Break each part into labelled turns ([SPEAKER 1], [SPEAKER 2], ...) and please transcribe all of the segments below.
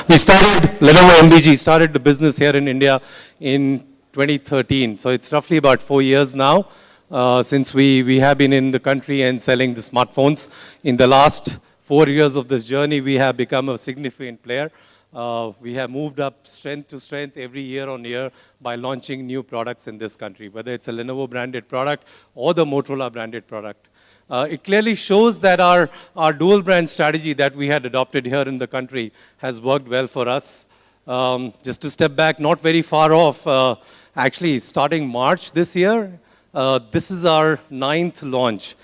[SPEAKER 1] We started, Lenovo MBG started the business here in India in 2013. So it's roughly about 4 years now since we have been in the country and selling the smartphones. In the last 4 years of this journey, we have become a significant player. We have moved up strength to strength every year on year by launching new products in this country, whether it's a Lenovo branded product or the Motorola branded product. It clearly shows that our dual brand strategy that we had adopted here in the country has worked well for us. Just to step back, not very far off, actually starting March this year, this is our 9th launch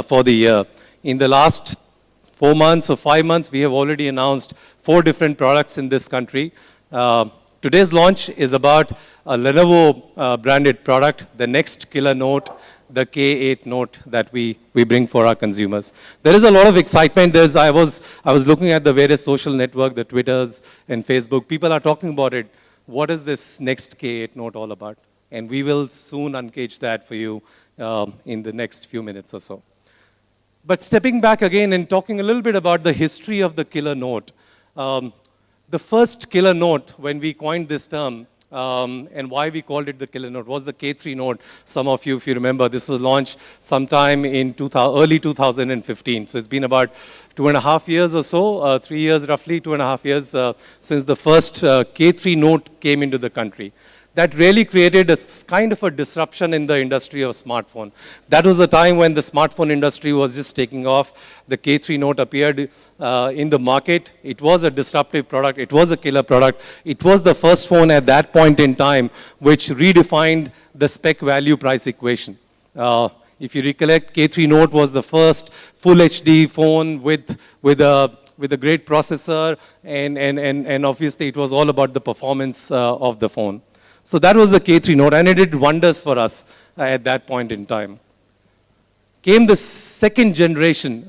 [SPEAKER 1] for the year. In the last 4 months or 5 months, we have already announced 4 different products in this country. Today's launch is about a Lenovo branded product, the next killer note, the K8 Note that we bring for our consumers. There is a lot of excitement. I was looking at the various social networks, the Twitters and Facebook. People are talking about it. What is this next K8 Note all about? And we will soon uncage that for you in the next few minutes or so. But stepping back again and talking a little bit about the history of the killer note. The first killer note, when we coined this term, and why we called it the killer note, was the K3 Note. Some of you, if you remember, this was launched sometime in early 2015. So it's been about 2.5 years or so, 3 years roughly, 2.5 years since the first K3 Note came into the country. That really created a kind of a disruption in the industry of smartphone. That was the time when the smartphone industry was just taking off. The K3 Note appeared in the market. It was a disruptive product. It was a killer product. It was the first phone at that point in time which redefined the spec value price equation. If you recollect, K3 Note was the first full HD phone with a great processor, and obviously it was all about the performance of the phone. So that was the K3 Note, and it did wonders for us at that point in time. Came the second generation.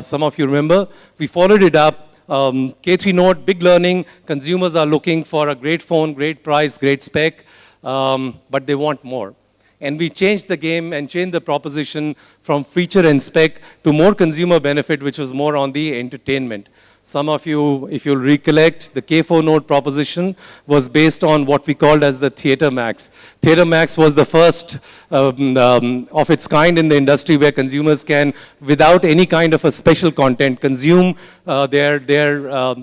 [SPEAKER 1] Some of you remember. We followed it up. K3 Note, big learning. Consumers are looking for a great phone, great price, great spec, but they want more. And we changed the game and changed the proposition from feature and spec to more consumer benefit, which was more on the entertainment. Some of you, if you'll recollect, the K4 Note proposition was based on what we called as the Theater Max. Theater Max was the first of its kind in the industry where consumers can, without any kind of a special content, consume their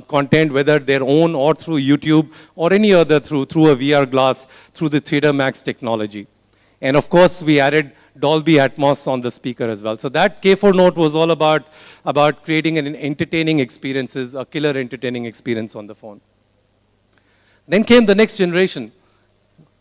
[SPEAKER 1] content, whether their own or through YouTube or any other through a VR glass, through the Theater Max technology. And of course, we added Dolby Atmos on the speaker as well. So that K4 Note was all about creating an entertaining experiences, a killer entertaining experience on the phone. Then came the next generation,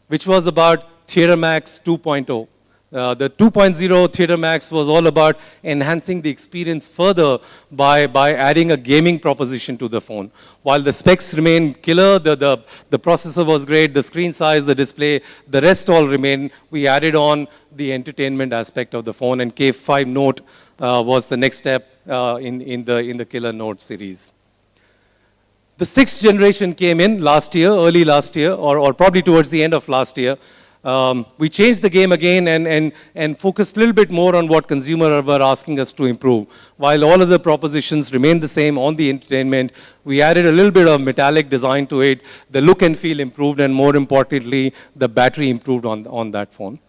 [SPEAKER 1] which was about Theater Max 2.0. The 2.0 Theater Max was all about enhancing the experience further by adding a gaming proposition to the phone. While the specs remain killer, the processor was great, the screen size, the display, the rest all remained. We added on the entertainment aspect of the phone, and K5 Note was the next step in the killer Note series. The 6th generation came in last year, early last year, or probably towards the end of last year. We changed the game again and focused a little bit more on what consumers were asking us to improve. While all of the propositions remained the same on the entertainment, we added a little bit of metallic design to it. The look and feel improved, and more importantly, the battery improved on that phone.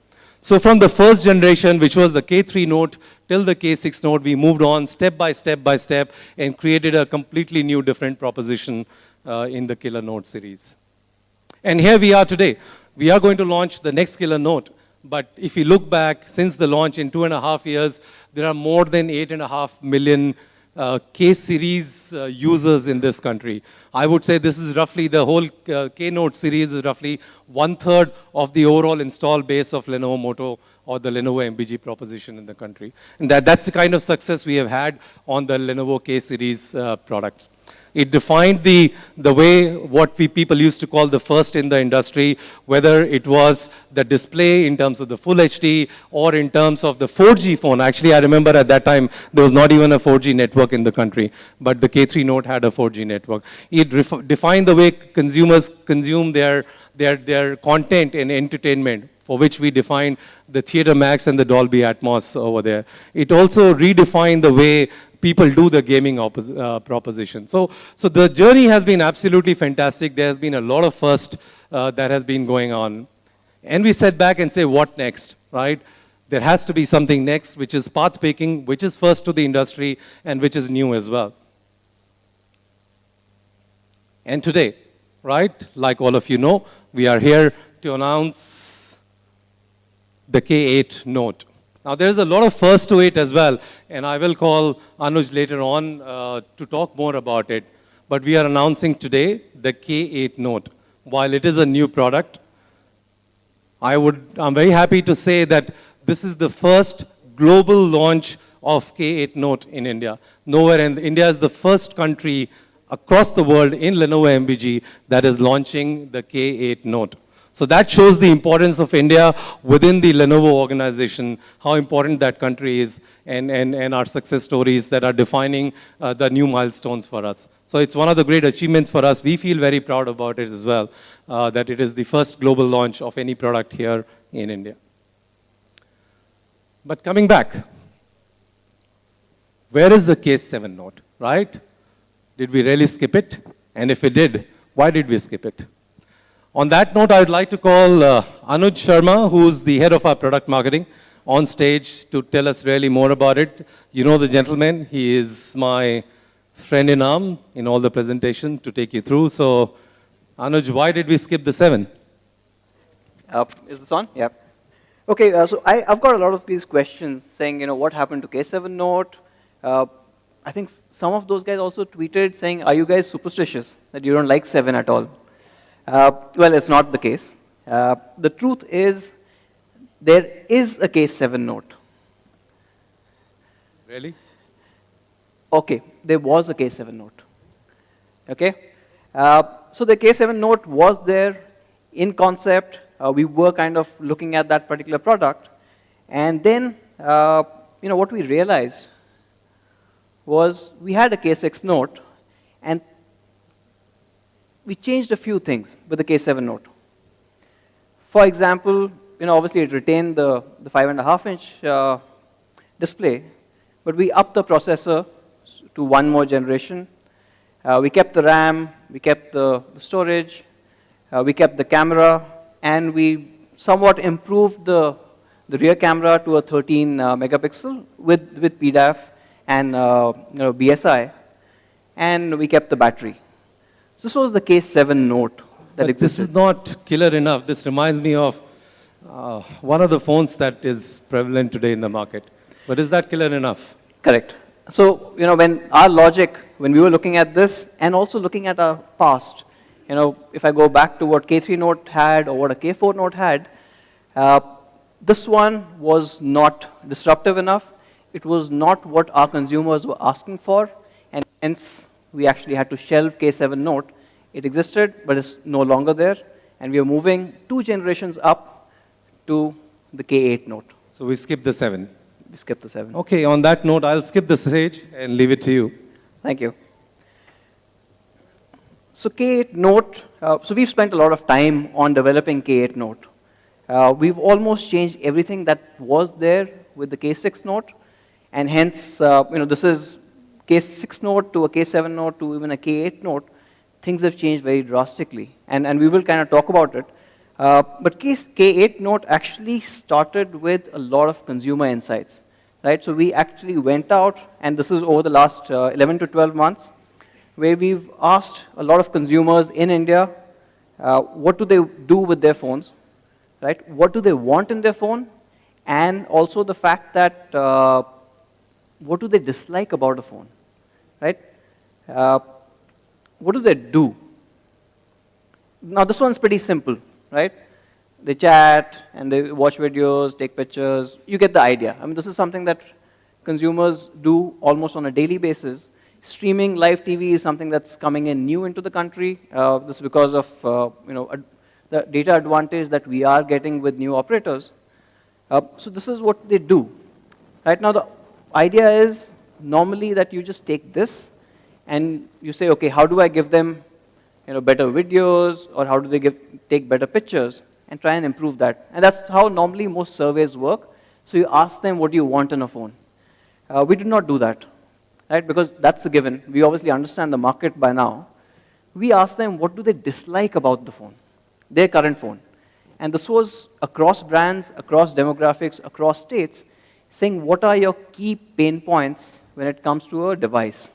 [SPEAKER 1] So from the first generation, which was the K3 Note, till the K6 Note, we moved on step by step and created a completely new, different proposition in the Killer Note series. And here we are today. We are going to launch the next killer note, but if you look back since the launch in 2.5 years, there are more than 8.5 million K-series users in this country. I would say this is roughly, the whole K-Note series is roughly 1/3 of the overall install base of Lenovo Moto or the Lenovo MBG proposition in the country. And that's the kind of success we have had on the Lenovo K-series products. It defined the way what people used to call the first in the industry, whether it was the display in terms of the full HD or in terms of the 4G phone. Actually, I remember at that time, there was not even a 4G network in the country, but the K3 Note had a 4G network. It defined the way consumers consume their content and entertainment. for which we defined the Theater Max and the Dolby Atmos over there. It also redefined the way people do the gaming proposition. So the journey has been absolutely fantastic. There has been a lot of first that has been going on. And we sat back and say, what next, right? There has to be something next, which is path picking, which is first to the industry, and which is new as well. And today, right, like all of you know, we are here to announce the K8 Note. Now, there's a lot of first to it as well, and I will call Anuj later on to talk more about it. But we are announcing today the K8 Note. While it is a new product, I'm very happy to say that this is the first global launch of K8 Note in India. Nowhere in India is the first country across the world in Lenovo MBG that is launching the K8 Note. So that shows the importance of India within the Lenovo organization, how important that country is, and our success stories that are defining the new milestones for us. So it's one of the great achievements for us. We feel very proud about it as well, that it is the first global launch of any product here in India. But coming back, where is the K7 Note, right? Did we really skip it? And if we did, why did we skip it? On that note, I would like to call Anuj Sharma, who's the head of our product marketing, on stage to tell us really more about it. You know the gentleman. He is my friend in arm in all the presentation to take you through. So, Anuj, why did we skip the 7?
[SPEAKER 2] Is this on? Yeah. Okay, so I've got a lot of these questions saying, what happened to K7 Note? I think some of those guys also tweeted saying, are you guys superstitious that you don't like 7 at all? Well, it's not the case. The truth is, there is a K7 Note.
[SPEAKER 1] Really?
[SPEAKER 2] Okay, there was a K7 Note. Okay? So the K7 Note was there in concept. We were kind of looking at that particular product. And then, what we realized was we had a K6 Note, and we changed a few things with the K7 Note. For example, obviously it retained the 5.5-inch display, but we upped the processor to one more generation. We kept the RAM, we kept the storage, we kept the camera, and we somewhat improved the rear camera to a 13 megapixel with PDAF and BSI, and we kept the battery. This was the K7 Note that existed.
[SPEAKER 1] This is not killer enough. This reminds me of one of the phones that is prevalent today in the market. But is that killer enough?
[SPEAKER 2] Correct. So, when our logic, when we were looking at this and also looking at our past, if I go back to what K3 Note had or what a K4 Note had, this one was not disruptive enough. It was not what our consumers were asking for, and hence we actually had to shelve K7 Note. It existed, but it's no longer there, and we are moving 2 generations up to the K8 Note.
[SPEAKER 1] So we skipped the 7.
[SPEAKER 2] We skipped the 7.
[SPEAKER 1] Okay, on that note, I'll skip the stage and leave it to you.
[SPEAKER 2] Thank you. So K8 Note, so we've spent a lot of time on developing K8 Note. We've almost changed everything that was there with the K6 Note, and hence, this is K6 Note to a K7 Note to even a K8 Note. Things have changed very drastically, and we will kind of talk about it. But K8 Note actually started with a lot of consumer insights, right? So we actually went out, and this is over the last 11 to 12 months, where we've asked a lot of consumers in India, what do they do with their phones, right? What do they want in their phone? And also the fact that, what do they dislike about a phone, right? What do they do? Now this one's pretty simple, right? They chat and they watch videos, take pictures. You get the idea. I mean, this is something that consumers do almost on a daily basis. Streaming live TV is something that's coming in new into the country. This is because of the data advantage that we are getting with new operators. So this is what they do. Right now, the idea is normally that you just take this and you say, okay, how do I give them better videos, or how do they take better pictures? and try and improve that. And that's how normally most surveys work. So you ask them, what do you want in a phone? We did not do that, right? Because that's a given. We obviously understand the market by now. We asked them, what do they dislike about the phone, their current phone? And this was across brands, across demographics, across states, saying what are your key pain points when it comes to a device.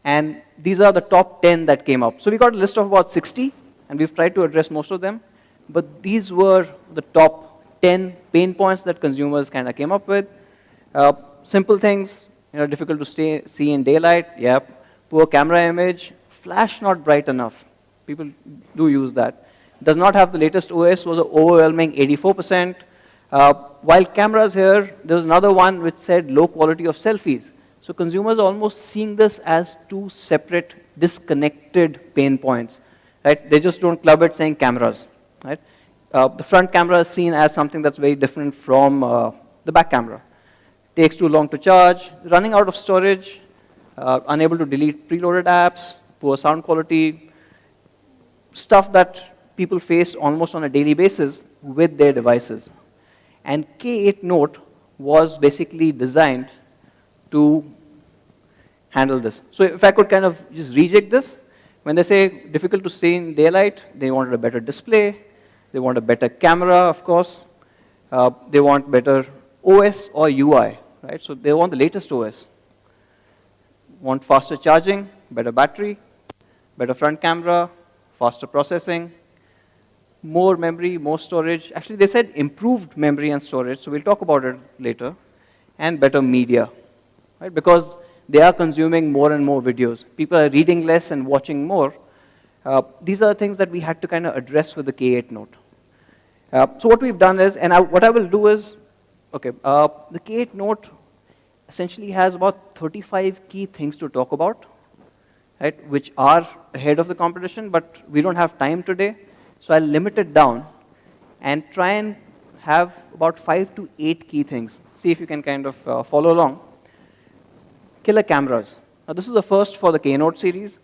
[SPEAKER 2] And these are the top 10 that came up. So we got a list of about 60, and we've tried to address most of them. But these were the top 10 pain points that consumers kind of came up with. Simple things, difficult to see in daylight, yep. Poor camera image, flash not bright enough. People do use that. Does not have the latest OS, was an overwhelming 84%. While cameras here, there was another one which said low quality of selfies. So consumers are almost seeing this as two separate, disconnected pain points. Right? They just don't club it saying cameras. Right? The front camera is seen as something that's very different from the back camera. Takes too long to charge, running out of storage, unable to delete preloaded apps, poor sound quality, stuff that people face almost on a daily basis with their devices. And K8 Note was basically designed to handle this. So if I could kind of just reject this, when they say difficult to see in daylight, they wanted a better display, they want a better camera, of course, they want better OS or UI, right? So they want the latest OS. Want faster charging, better battery, better front camera, faster processing, more memory, more storage. Actually, they said improved memory and storage, so we'll talk about it later, and better media, right? Because they are consuming more and more videos. People are reading less and watching more. These are the things that we had to kind of address with the K8 Note. So what we've done is, and what I will do is, okay, the K8 Note essentially has about 35 key things to talk about, right, which are ahead of the competition, but we don't have time today. So I'll limit it down and try and have about 5 to 8 key things. See if you can kind of follow along. Killer cameras. Now this is the first for the K Note series.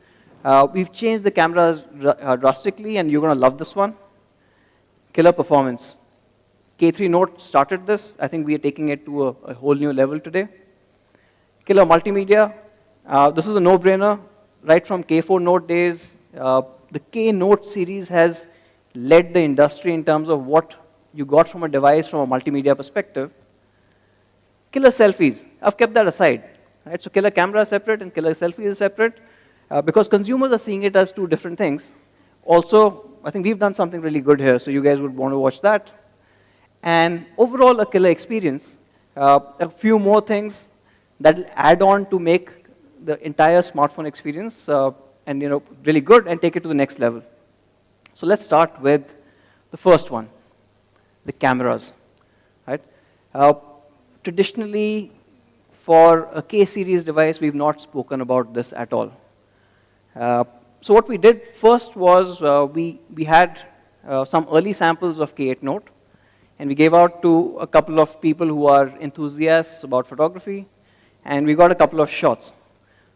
[SPEAKER 2] We've changed the cameras drastically, and you're going to love this one. Killer performance. K3 Note started this. I think we are taking it to a whole new level today. Killer multimedia. This is a no-brainer. Right from K4 Note days, the K Note series has led the industry in terms of what you got from a device from a multimedia perspective. Killer selfies. I've kept that aside. Right? So killer camera is separate and killer selfie is separate because consumers are seeing it as two different things. Also, I think we've done something really good here, so you guys would want to watch that. And overall, a killer experience. A few more things that will add on to make the entire smartphone experience and really good and take it to the next level. So let's start with the first one, the cameras. Right? Traditionally, for a K series device, we've not spoken about this at all. So what we did first was we had some early samples of K8 Note, and we gave out to a couple of people who are enthusiasts about photography, and we got a couple of shots.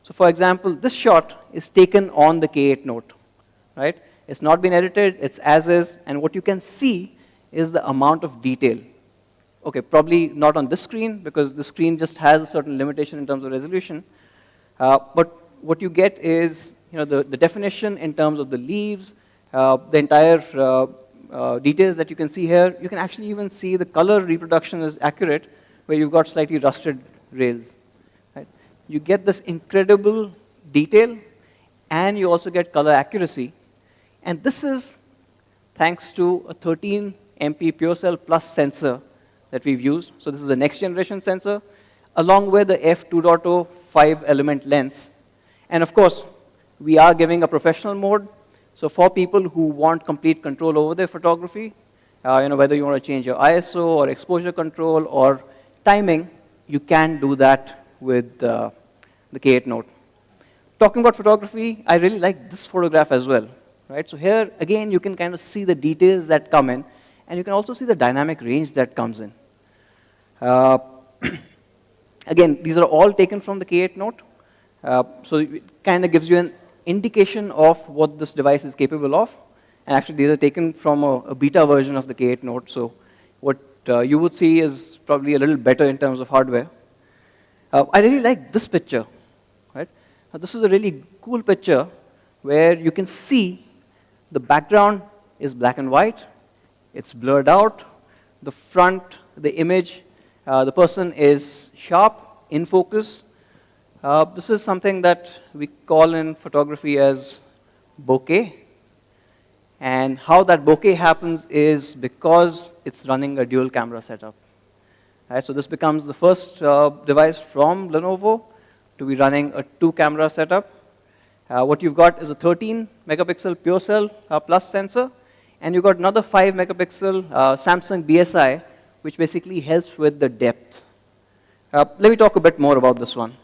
[SPEAKER 2] So for example, this shot is taken on the K8 Note, right? It's not been edited, it's as is, and what you can see is the amount of detail. Okay, probably not on this screen, because the screen just has a certain limitation in terms of resolution, but what you get is the definition in terms of the leaves, the entire details that you can see here. You can actually even see the color reproduction is accurate, where you've got slightly rusted rails. Right? You get this incredible detail, and you also get color accuracy. And this is thanks to a 13 MP PureCell Plus sensor that we've used. So this is the next generation sensor, along with the f2.0 5-element lens. And of course, we are giving a professional mode. So for people who want complete control over their photography, whether you want to change your ISO or exposure control or timing, you can do that with the K8 Note. Talking about photography, I really like this photograph as well. Right? So here, again, you can kind of see the details that come in, and you can also see the dynamic range that comes in. Again, these are all taken from the K8 Note. So it kind of gives you an indication of what this device is capable of. And actually, these are taken from a beta version of the K8 Note. So what you would see is probably a little better in terms of hardware. I really like this picture. Right? Now, this is a really cool picture where you can see the background is black and white. It's blurred out. The front, the image, the person is sharp, in focus. This is something that we call in photography as bokeh. And how that bokeh happens is because it's running a dual camera setup. Right, so this becomes the first device from Lenovo to be running a 2-camera setup. What you've got is a 13 megapixel pure cell plus sensor, and you've got another 5 megapixel Samsung BSI, which basically helps with the depth. Let me talk a bit more about this one.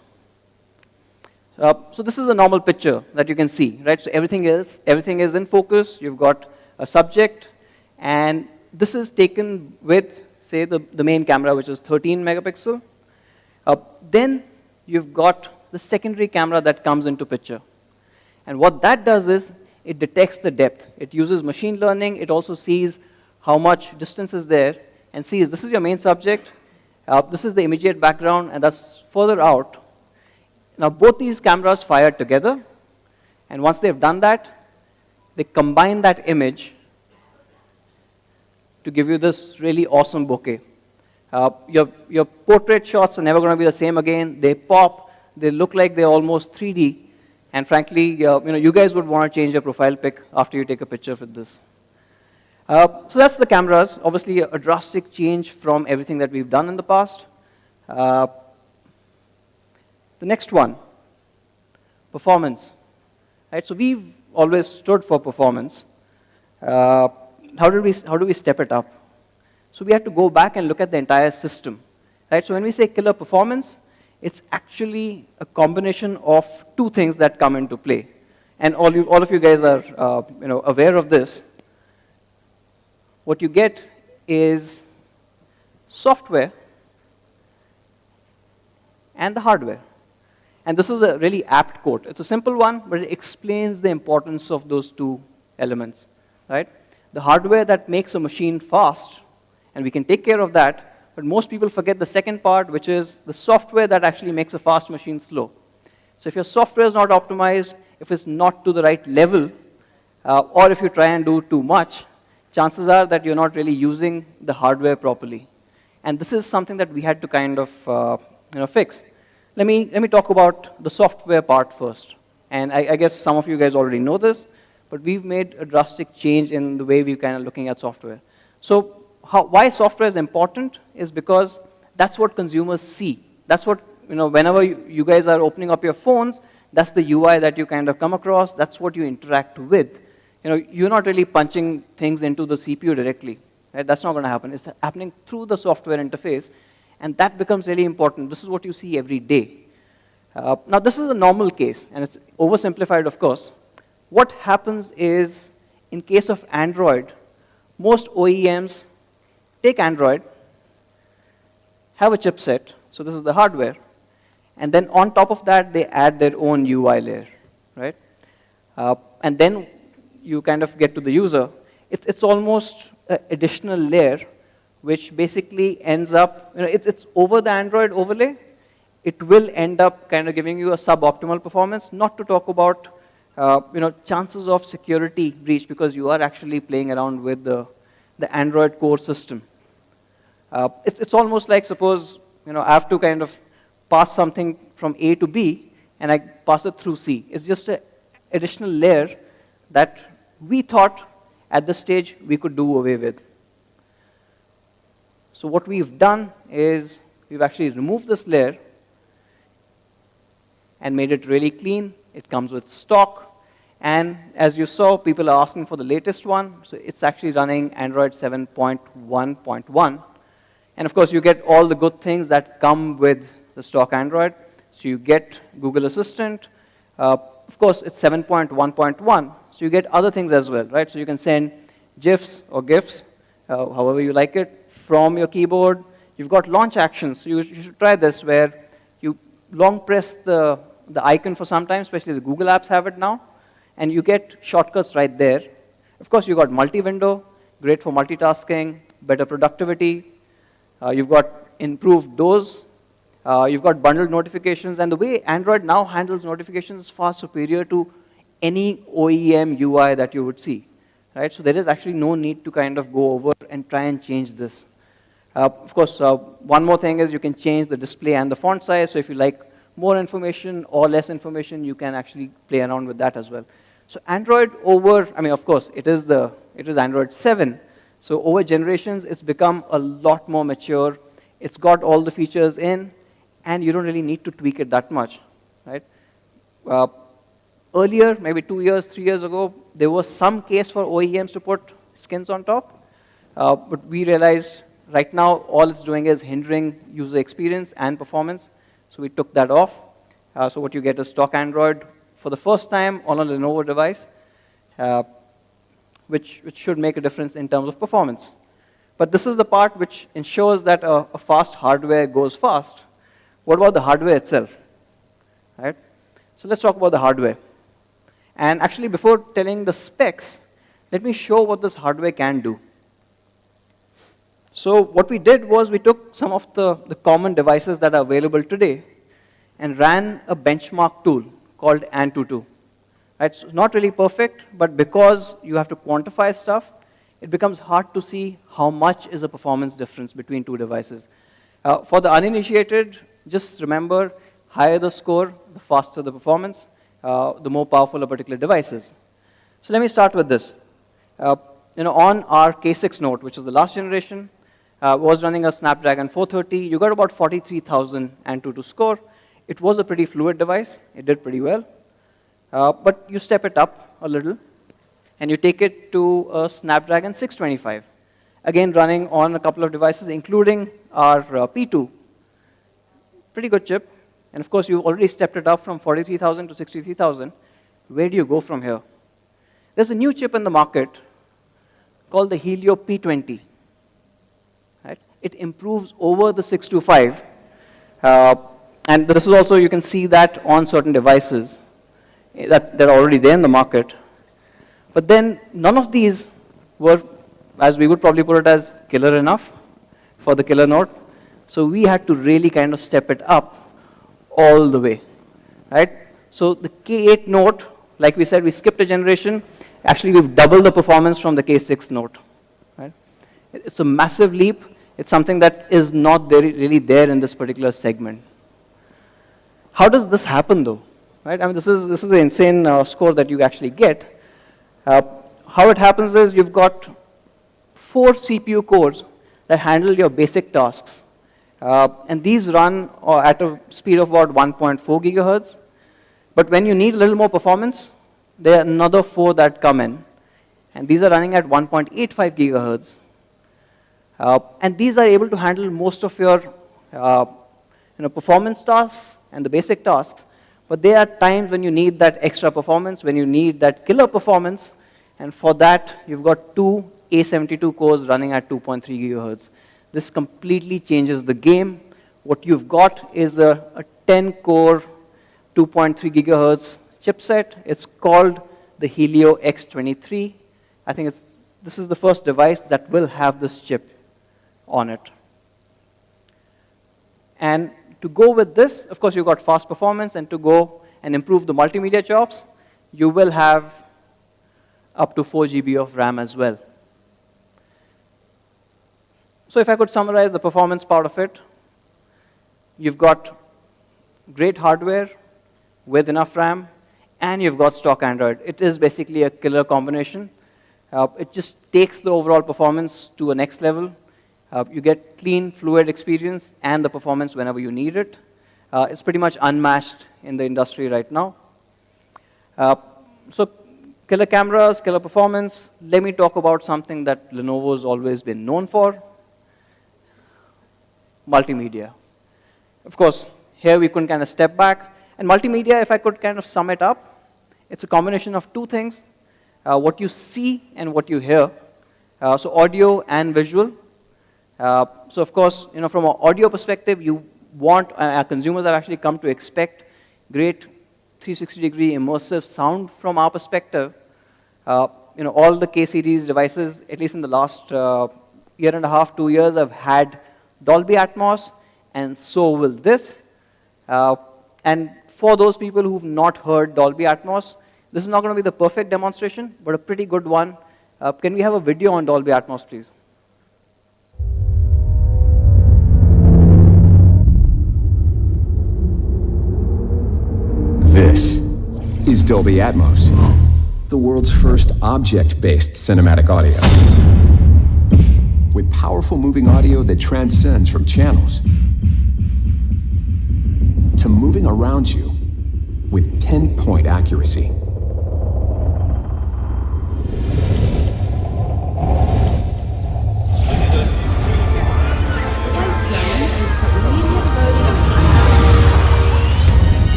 [SPEAKER 2] So this is a normal picture that you can see, right? So everything is in focus. You've got a subject, and this is taken with, say, the main camera, which is 13 megapixel. Then you've got the secondary camera that comes into picture. And what that does is it detects the depth. It uses machine learning. It also sees how much distance is there and sees this is your main subject, this is the immediate background, and that's further out. Now, both these cameras fire together, and once they've done that, they combine that image to give you this really awesome bokeh. Your portrait shots are never going to be the same again. They pop. They look like they're almost 3D. And frankly, you guys would want to change your profile pic after you take a picture with this. So that's the cameras. Obviously, a drastic change from everything that we've done in the past. The next one, performance. Right, so we've always stood for performance. How do we step it up? So we have to go back and look at the entire system. Right, so when we say killer performance, it's actually a combination of 2 things that come into play. And all of you guys are aware of this. What you get is software and the hardware. And this is a really apt quote. It's a simple one, but it explains the importance of those 2 elements. Right? The hardware that makes a machine fast, and we can take care of that, but most people forget the second part, which is the software that actually makes a fast machine slow. So if your software is not optimized, if it's not to the right level, or if you try and do too much, chances are that you're not really using the hardware properly. And this is something that we had to kind of fix. Let me talk about the software part first. And I guess some of you guys already know this, but we've made a drastic change in the way we're kind of looking at software. So why software is important is because that's what consumers see. That's what, whenever you guys are opening up your phones, that's the UI that you kind of come across. That's what you interact with. You're not really punching things into the CPU directly. Right? That's not going to happen. It's happening through the software interface, and that becomes really important. This is what you see every day. Now, this is a normal case, and it's oversimplified, of course. What happens is, in case of Android, most OEMs take Android, have a chipset, so this is the hardware, and then on top of that, they add their own UI layer, right? And then you kind of get to the user. It's almost an additional layer, which basically ends up, it's over the Android overlay. It will end up kind of giving you a suboptimal performance, not to talk about, chances of security breach, because you are actually playing around with the Android core system. It's almost like, suppose, I have to kind of pass something from A to B, and I pass it through C. It's just an additional layer that we thought at this stage we could do away with. So what we've done is we've actually removed this layer and made it really clean. It comes with stock. And as you saw, people are asking for the latest one. So it's actually running Android 7.1.1. And of course, you get all the good things that come with the stock Android. So you get Google Assistant. Of course, it's 7.1.1. So you get other things as well, right? So you can send GIFs or GIFs, however you like it, from your keyboard. You've got launch actions. So you should try this, where you long press the icon for some time, especially the Google apps have it now, and you get shortcuts right there. Of course, you've got multi-window, great for multitasking, better productivity. You've got improved doors. You've got bundled notifications. And the way Android now handles notifications is far superior to any OEM UI that you would see. Right? So there is actually no need to kind of go over and try and change this. Of course, one more thing is you can change the display and the font size. So if you like more information or less information, you can actually play around with that as well. So Android of course, it is Android 7. So over generations, it's become a lot more mature. It's got all the features in, and you don't really need to tweak it that much, right? Earlier, maybe 2 years, 3 years ago, there was some case for OEMs to put skins on top, but we realized right now all it's doing is hindering user experience and performance, so we took that off. So what you get is stock Android for the first time on a Lenovo device, which should make a difference in terms of performance. But this is the part which ensures that a fast hardware goes fast. What about the hardware itself? Right? So let's talk about the hardware. And actually, before telling the specs, let me show what this hardware can do. So what we did was we took some of the common devices that are available today and ran a benchmark tool called Antutu. Right? So it's not really perfect, but because you have to quantify stuff, it becomes hard to see how much is a performance difference between two devices. For the uninitiated, just remember, higher the score, the faster the performance, the more powerful a particular device is. So let me start with this. On our K6 Note, which is the last generation, was running a Snapdragon 430. You got about 43,000 Antutu score. It was a pretty fluid device. It did pretty well. But you step it up a little, and you take it to a Snapdragon 625. Again, running on a couple of devices, including our P2. Pretty good chip. And of course, you've already stepped it up from 43,000 to 63,000. Where do you go from here? There's a new chip in the market called the Helio P20. Right? It improves over the 625. And this is also, you can see that on certain devices that are already there in the market. But then none of these were, as we would probably put it, as killer enough for the killer Note. So we had to really kind of step it up all the way, right? So the K8 Note, like we said, we skipped a generation. Actually, we've doubled the performance from the K6 Note, right? It's a massive leap. It's something that is not really there in this particular segment. How does this happen, though? Right? I mean, this is an insane score that you actually get. How it happens is you've got 4 CPU cores that handle your basic tasks. And these run at a speed of about 1.4 gigahertz. But when you need a little more performance, there are another 4 that come in. And these are running at 1.85 gigahertz. And these are able to handle most of your performance tasks and the basic tasks. But there are times when you need that extra performance, when you need that killer performance. And for that, you've got 2 A72 cores running at 2.3 gigahertz. This completely changes the game. What you've got is a 10-core, 2.3 gigahertz chipset. It's called the Helio X23. I think this is the first device that will have this chip on it. And to go with this, of course, you've got fast performance, and to go and improve the multimedia chops, you will have up to 4 GB of RAM as well. So if I could summarize the performance part of it, you've got great hardware with enough RAM, and you've got stock Android. It is basically a killer combination. It just takes the overall performance to a next level. You get clean, fluid experience and the performance whenever you need it. It's pretty much unmatched in the industry right now. So killer cameras, killer performance. Let me talk about something that Lenovo's always been known for. Multimedia. Of course, here we can kind of step back. And multimedia, if I could kind of sum it up, it's a combination of 2 things. What you see and what you hear. So audio and visual. So of course, from an audio perspective, you want, our consumers have actually come to expect great 360-degree immersive sound from our perspective. all the K series devices, at least in the last year and a half, 2 years, have had Dolby Atmos, and so will this. And for those people who've not heard Dolby Atmos, this is not going to be the perfect demonstration, but a pretty good one. Can we have a video on Dolby Atmos, please?
[SPEAKER 3] This is Dolby Atmos, the world's first object-based cinematic audio. With powerful moving audio that transcends from channels to moving around you with pinpoint accuracy.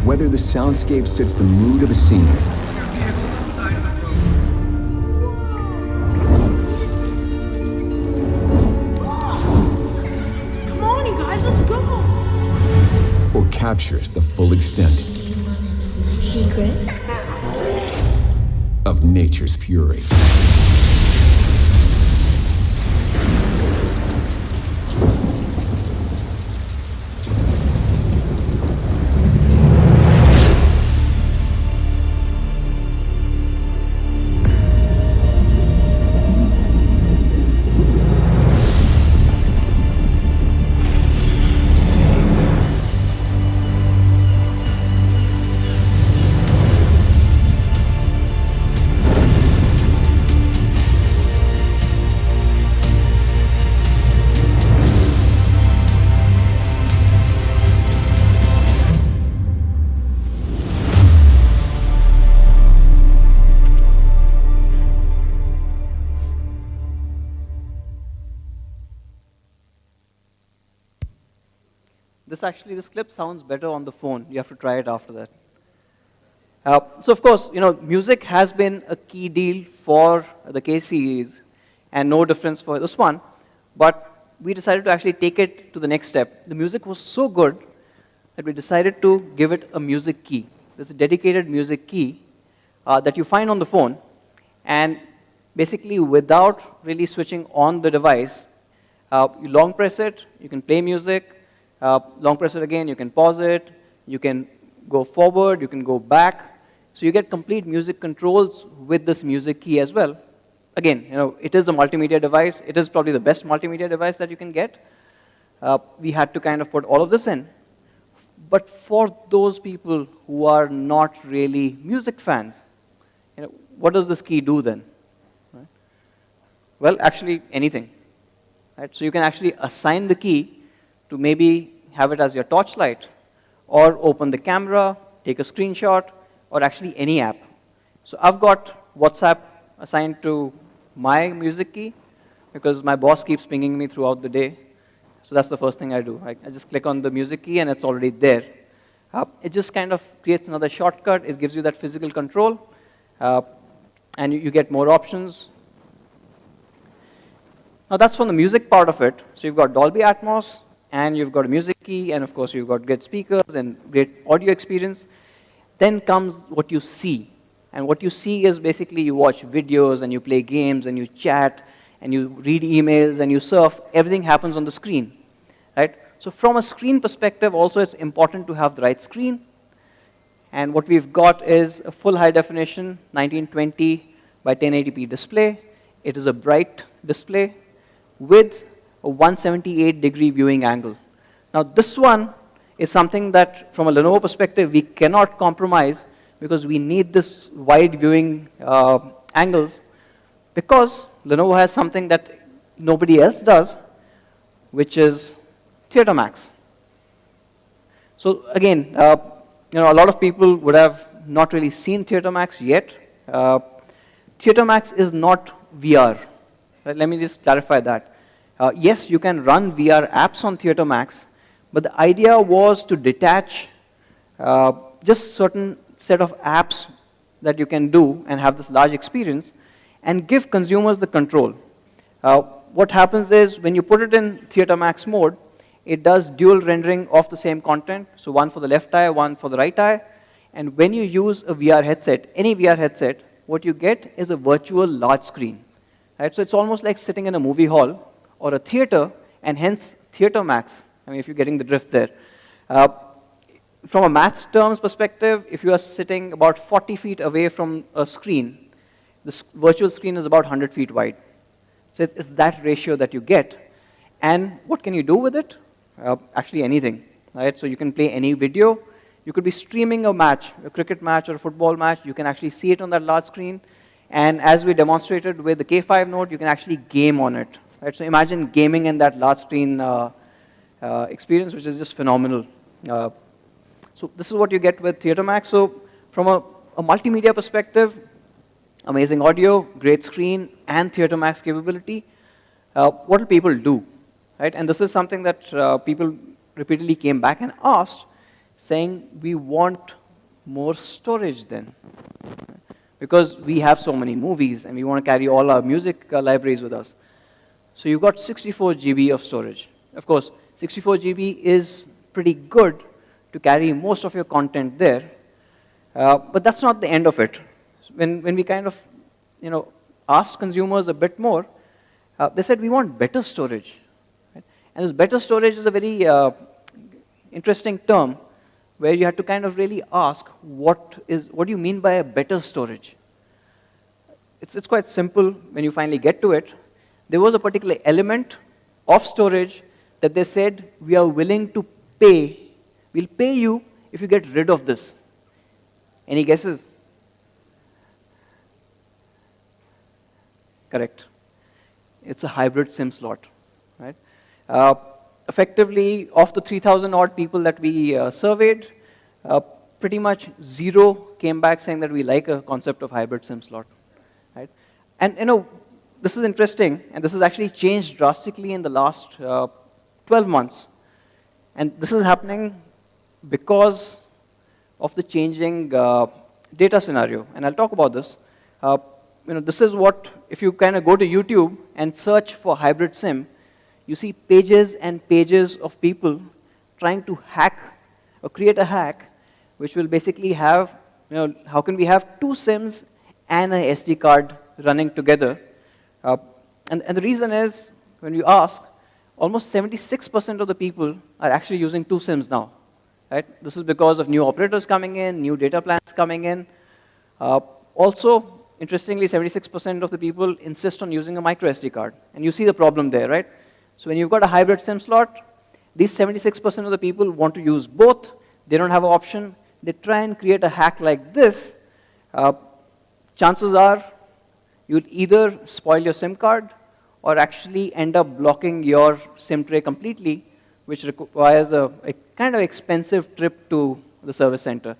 [SPEAKER 3] Whether the soundscape sits the mood of a scene,
[SPEAKER 4] Come on, you guys, let's go.
[SPEAKER 3] or captures the full extent
[SPEAKER 5] Do you want to know my secret?
[SPEAKER 3] of nature's fury.
[SPEAKER 2] This clip sounds better on the phone. You have to try it after that. So of course, music has been a key deal for the K series, and no difference for this one. But we decided to actually take it to the next step. The music was so good that we decided to give it a music key. There's a dedicated music key that you find on the phone, and basically without really switching on the device, you long press it, you can play music. Long press it again, you can pause it, you can go forward, you can go back. So you get complete music controls with this music key as well. Again, it is a multimedia device. It is probably the best multimedia device that you can get. We had to kind of put all of this in. But for those people who are not really music fans, what does this key do then? Right? Well, actually anything. Right? So you can actually assign the key to maybe have it as your torchlight, or open the camera, take a screenshot, or actually any app. So I've got WhatsApp assigned to my music key because my boss keeps pinging me throughout the day. So that's the first thing I do. I just click on the music key and it's already there. It just kind of creates another shortcut. It gives you that physical control, and you get more options. Now that's from the music part of it. So you've got Dolby Atmos, and you've got a music key, and of course you've got great speakers and great audio experience. Then comes what you see. And what you see is basically you watch videos, and you play games, and you chat, and you read emails, and you surf. Everything happens on the screen, right? So from a screen perspective, also it's important to have the right screen. And what we've got is a full high definition 1920 by 1080p display. It is a bright display with a 178-degree viewing angle. Now this one is something that from a Lenovo perspective we cannot compromise, because we need this wide viewing angles, because Lenovo has something that nobody else does, which is Theater Max. So again, a lot of people would have not really seen Theater Max yet. Theater Max is not VR. Right? Let me just clarify that. Yes, you can run VR apps on Theater Max, but the idea was to detach just certain set of apps that you can do and have this large experience, and give consumers the control. What happens is when you put it in Theater Max mode, it does dual rendering of the same content, so one for the left eye, one for the right eye. And when you use a VR headset, any VR headset, what you get is a virtual large screen. Right? So it's almost like sitting in a movie hall or a theater, and hence Theater Max. I mean, if you're getting the drift there. From a math terms perspective, if you are sitting about 40 feet away from a screen, the virtual screen is about 100 feet wide. So it's that ratio that you get. And what can you do with it? Actually anything. Right? So you can play any video. You could be streaming a match, a cricket match or a football match. You can actually see it on that large screen. And as we demonstrated with the K8 Note, you can actually game on it. Right? So imagine gaming in that large screen experience, which is just phenomenal. So this is what you get with Theater Max. So from a multimedia perspective, amazing audio, great screen, and Theater Max capability. What do people do? Right? And this is something that people repeatedly came back and asked, saying, we want more storage then. Because we have so many movies, and we want to carry all our music libraries with us. So you've got 64 GB of storage. Of course, 64 GB is pretty good to carry most of your content there. But that's not the end of it. When we kind of asked consumers a bit more, they said, we want better storage. Right? And this better storage is a very interesting term, where you had to kind of really ask, what do you mean by a better storage? It's quite simple when you finally get to it. There was a particular element of storage that they said, we are willing to pay. We'll pay you if you get rid of this. Any guesses? Correct. It's a hybrid SIM slot. Right? Effectively, of the 3,000 odd people that we surveyed, pretty much zero came back saying that we like a concept of hybrid SIM slot. Right? And this is interesting, and this has actually changed drastically in the last 12 months. And this is happening because of the changing data scenario. And I'll talk about this. This is what, if you kind of go to YouTube and search for hybrid SIM, you see pages and pages of people trying to hack or create a hack which will basically have, how can we have two SIMs and an SD card running together? And the reason is, when you ask, almost 76% of the people are actually using two SIMs now. Right? This is because of new operators coming in, new data plans coming in. Also, interestingly, 76% of the people insist on using a micro SD card. And you see the problem there, right? So when you've got a hybrid SIM slot, these 76% of the people want to use both. They don't have an option. They try and create a hack like this. Chances are you'll either spoil your SIM card or actually end up blocking your SIM tray completely, which requires a kind of expensive trip to the service center.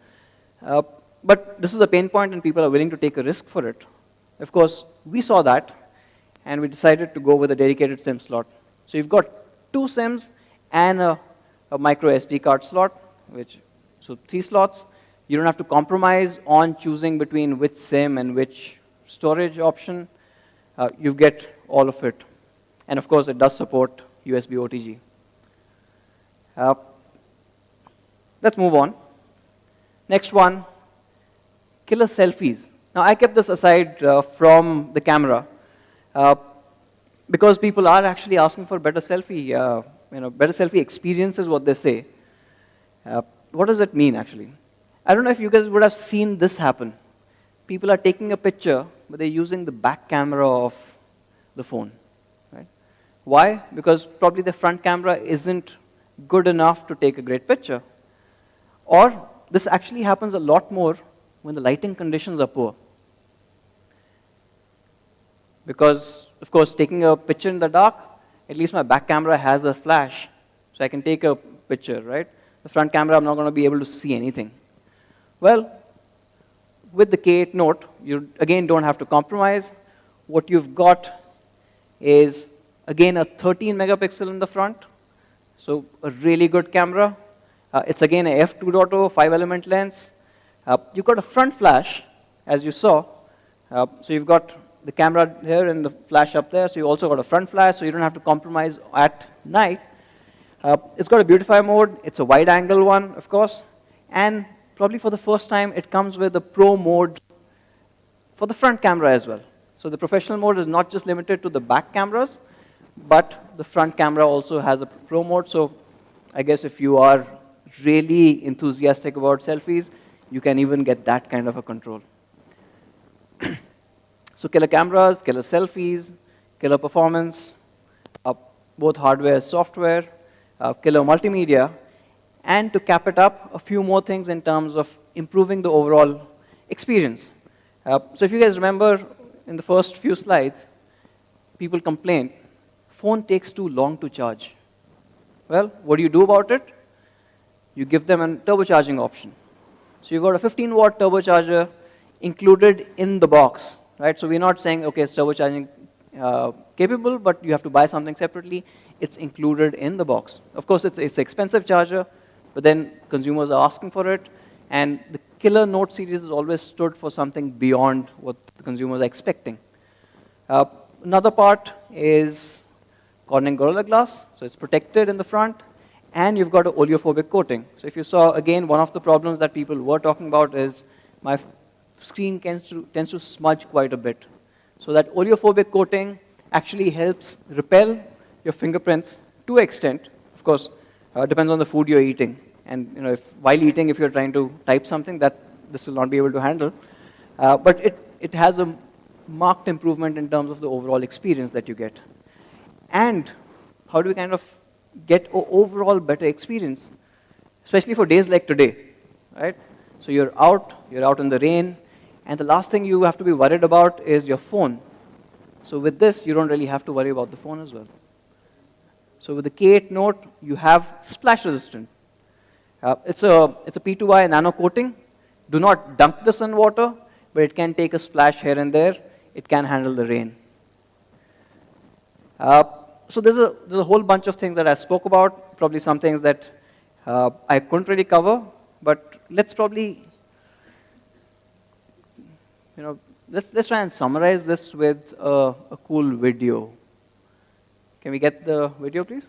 [SPEAKER 2] But this is a pain point, and people are willing to take a risk for it. Of course, we saw that, and we decided to go with a dedicated SIM slot. So you've got two SIMs and a micro SD card slot, so 3 slots. You don't have to compromise on choosing between which SIM and which storage option. You get all of it. And of course, it does support USB OTG. Let's move on. Next one, killer selfies. Now, I kept this aside from the camera because people are actually asking for better selfie, better selfie experience is what they say. What does it mean, actually? I don't know if you guys would have seen this happen. People are taking a picture, but they're using the back camera of the phone. Right? Why? Because probably the front camera isn't good enough to take a great picture. Or this actually happens a lot more when the lighting conditions are poor. Because, of course, taking a picture in the dark, at least my back camera has a flash, so I can take a picture, right? The front camera, I'm not going to be able to see anything. Well, with the K8 Note, you again don't have to compromise. What you've got is, again, a 13 megapixel in the front, so a really good camera. It's again a f2.0 5-element lens. You've got a front flash, as you saw. So you've got the camera here and the flash up there, so you also got a front flash, so you don't have to compromise at night. It's got a beautify mode. It's a wide angle one, of course. And probably for the first time, it comes with a pro mode for the front camera as well. So the professional mode is not just limited to the back cameras, but the front camera also has a pro mode. So I guess if you are really enthusiastic about selfies, you can even get that kind of a control. So killer cameras, killer selfies, killer performance, both hardware, software, killer multimedia, and to cap it up, a few more things in terms of improving the overall experience. So if you guys remember in the first few slides, people complained, phone takes too long to charge. Well, what do you do about it? You give them a turbocharging option. So you've got a 15-watt turbocharger included in the box, right? So we're not saying, okay, it's turbocharging capable, but you have to buy something separately. It's included in the box. Of course, it's an expensive charger, but then consumers are asking for it. And the killer Note series has always stood for something beyond what the consumers are expecting. Another part is Corning Gorilla Glass. So it's protected in the front, and you've got an oleophobic coating. So if you saw, again, one of the problems that people were talking about is my screen tends to smudge quite a bit. So that oleophobic coating actually helps repel your fingerprints to an extent. Of course, it depends on the food you're eating. And while eating, if you're trying to type something, that this will not be able to handle. But it has a marked improvement in terms of the overall experience that you get. And how do we kind of get an overall better experience, especially for days like today, right? So you're out in the rain, and the last thing you have to be worried about is your phone. So with this, you don't really have to worry about the phone as well. So with the K8 Note, you have splash resistant. It's a P2I nano coating. Do not dunk this in water, but it can take a splash here and there. It can handle the rain. So there's a whole bunch of things that I spoke about, probably some things that I couldn't really cover, but let's probably, let's try and summarize this with a cool video. Can we get the video, please?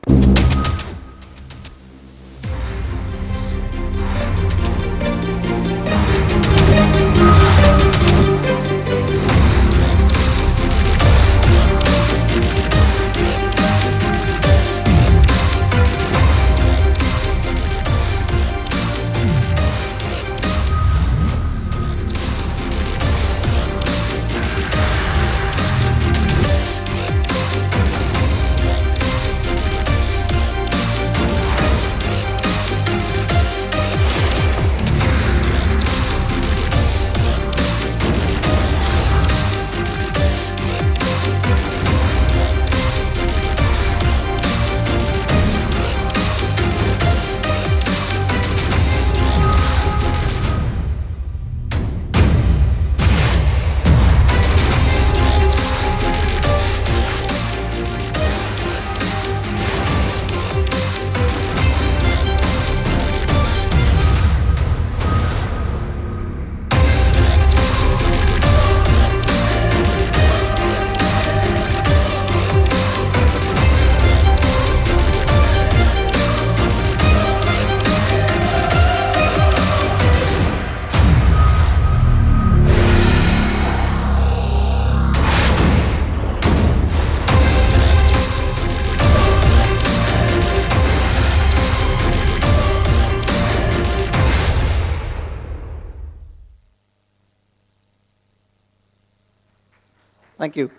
[SPEAKER 2] Thank you.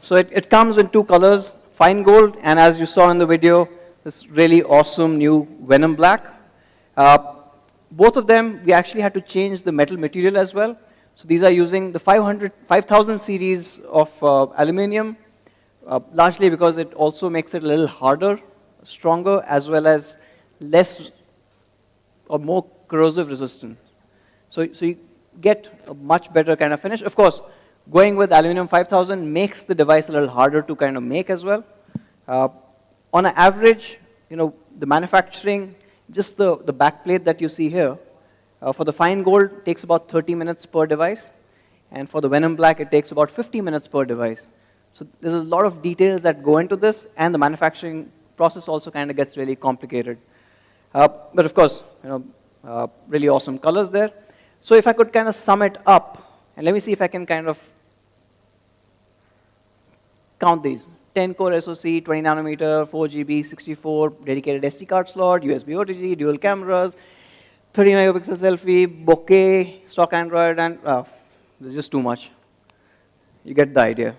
[SPEAKER 2] So it comes in two colors, fine gold, and as you saw in the video, this really awesome new Venom Black. Both of them, we actually had to change the metal material as well. So these are using the 5000 series of aluminum, largely because it also makes it a little harder, stronger, as well as less or more corrosive resistant. So you get a much better kind of finish. Of course, going with aluminum 5000 makes the device a little harder to kind of make as well. On an average, the manufacturing, just the back plate that you see here, for the fine gold takes about 30 minutes per device, and for the Venom Black it takes about 50 minutes per device. So there's a lot of details that go into this, and the manufacturing process also kind of gets really complicated. But of course, really awesome colors there. So if I could kind of sum it up, And let me see if I can kind of count these. 10-core SoC, 20 nanometer, 4 GB, 64, dedicated SD card slot, USB OTG, dual cameras, 30 megapixel selfie, bokeh, stock Android, and there's just too much. You get the idea.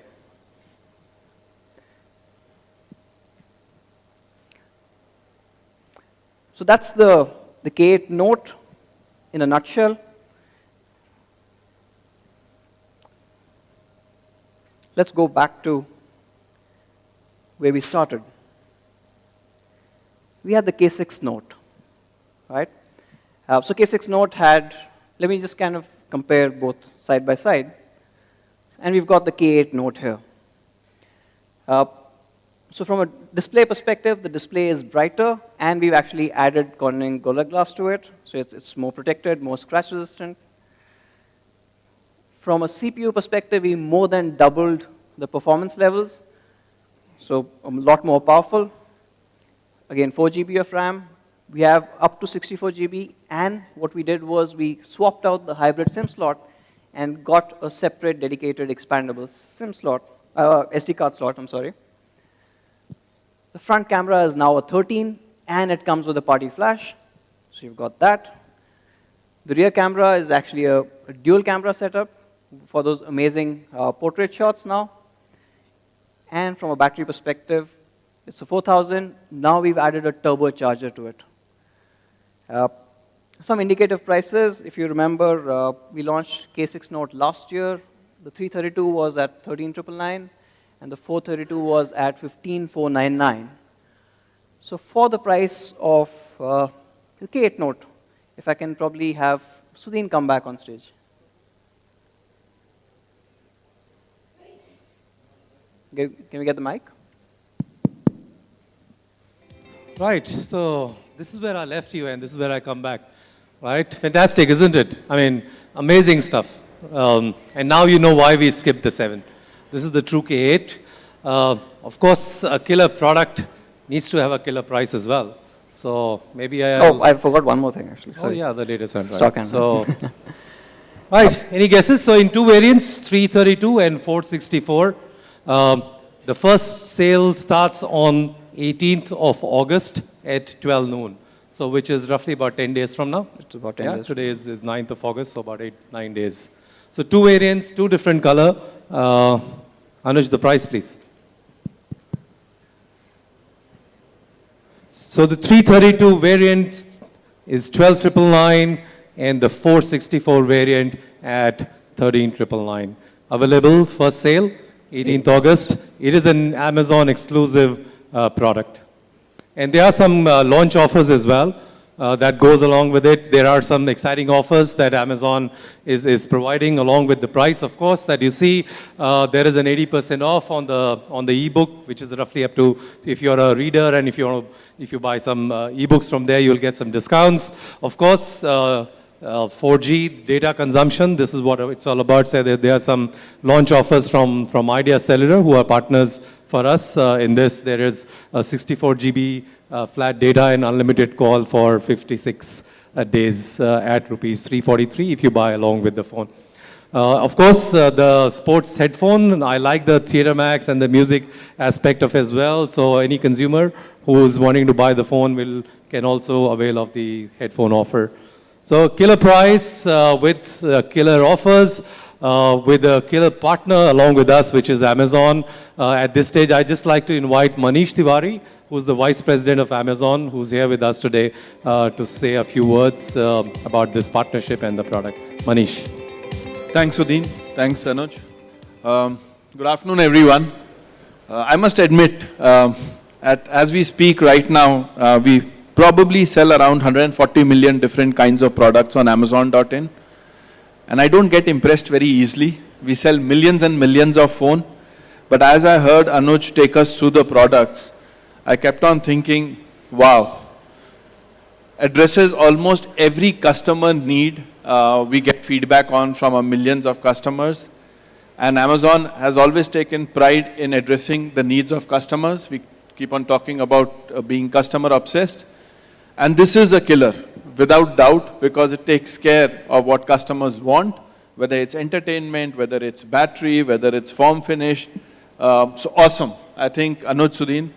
[SPEAKER 2] So that's the K8 Note in a nutshell. Let's go back to where we started. We had the K6 Note, right? So K6 Note had, let me just kind of compare both side by side. And we've got the K8 Note here. So from a display perspective, the display is brighter, and we've actually added Corning Gorilla Glass to it. So it's more protected, more scratch resistant. From a CPU perspective, we more than doubled the performance levels. So a lot more powerful. Again, 4 GB of RAM. We have up to 64 GB. And what we did was we swapped out the hybrid SIM slot and got a separate dedicated expandable SIM slot, SD card slot, I'm sorry. The front camera is now a 13, and it comes with a party flash. So you've got that. The rear camera is actually a dual camera setup for those amazing portrait shots now. And from a battery perspective, it's a 4000. Now we've added a turbocharger to it. Some indicative prices. If you remember, we launched K6 Note last year. The 332 was at 13,999, and the 432 was at 15,499. So for the price of the K8 Note, if I can probably have Sudhin come back on stage. Can we get the mic?
[SPEAKER 1] Right, so this is where I left you and this is where I come back. Right, fantastic, isn't it? I mean, amazing stuff. And now you know why we skipped the 7. This is the true K8. Of course, a killer product needs to have a killer price as well. So maybe
[SPEAKER 2] I forgot one more thing actually. Sorry.
[SPEAKER 1] Oh yeah, the latest one, right?
[SPEAKER 2] Stock Android.
[SPEAKER 1] So, right, any guesses? So in two variants, 332 and 464. The first sale starts on 18th of August at 12 noon. So which is roughly about 10 days from now.
[SPEAKER 2] It's about 10 days.
[SPEAKER 1] Today is 9th of August, so about 9 days. So two variants, two different color. Anuj, the price, please. So the 332 variant is 12,999 and the 464 variant at 13,999. Available for sale 18th August. It is an Amazon exclusive product. And there are some launch offers as well that goes along with it. There are some exciting offers that Amazon is providing along with the price, of course, that you see. There is an 80% off on the ebook, which is roughly up to, if you're a reader and if you buy some ebooks from there, you'll get some discounts. Of course, 4G data consumption, this is what it's all about. So there are some launch offers from Idea Cellular, who are partners for us in this. There is a 64 GB flat data and unlimited call for 56 days at rupees 343 if you buy along with the phone. Of course, the sports headphone, I like the Theater Max and the music aspect of as well. So any consumer who is wanting to buy the phone can also avail of the headphone offer. So killer price with killer offers. With a killer partner along with us, which is Amazon. At this stage, I'd just like to invite Manish Tiwari, who's the Vice President of Amazon, who's here with us today to say a few words about this partnership and the product. Manish.
[SPEAKER 6] Thanks, Sudhin. Thanks, Anuj. Good afternoon, everyone. I must admit, as we speak right now, we probably sell around 140 million different kinds of products on Amazon.in. And I don't get impressed very easily. We sell millions and millions of phones. But as I heard Anuj take us through the products, I kept on thinking, wow, addresses almost every customer need we get feedback on from our millions of customers. And Amazon has always taken pride in addressing the needs of customers. We keep on talking about being customer obsessed. And this is a killer, without doubt, because it takes care of what customers want whether it's entertainment, whether it's battery, whether it's form finish. So awesome. I think Anuj, Sudhin,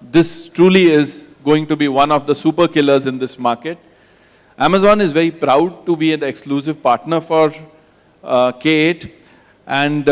[SPEAKER 6] this truly is going to be one of the super killers in this market. Amazon is very proud to be an exclusive partner for K8. And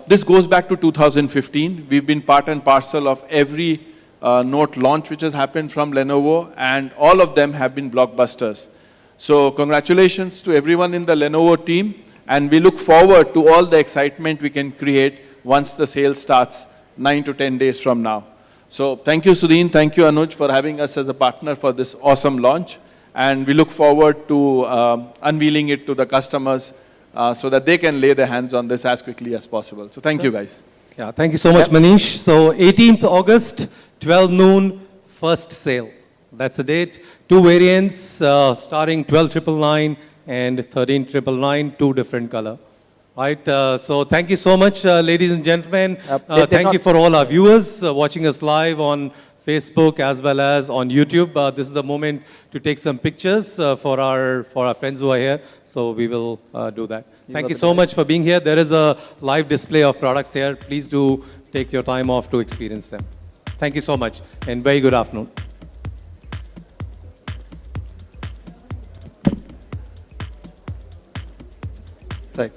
[SPEAKER 6] this goes back to 2015. We've been part and parcel of every Note launch which has happened from Lenovo, and all of them have been blockbusters. So congratulations to everyone in the Lenovo team, and we look forward to all the excitement we can create once the sale starts 9 to 10 days from now. So thank you, Sudhin, thank you, Anuj, for having us as a partner for this awesome launch. And we look forward to unveiling it to the customers so that they can lay their hands on this as quickly as possible. So thank you, guys.
[SPEAKER 1] Yeah, thank you so much, Manish. So 18th August, 12 noon, first sale. That's the date. Two variants, starting 12,999 and 13,999, two different color. Right, so thank you so much, ladies and gentlemen. Thank you for all our viewers watching us live on Facebook as well as on YouTube. This is the moment to take some pictures for our friends who are here. So we will do that. Thank you so much for being here. There is a live display of products here. Please do take your time off to experience them. Thank you so much and very good afternoon. Right.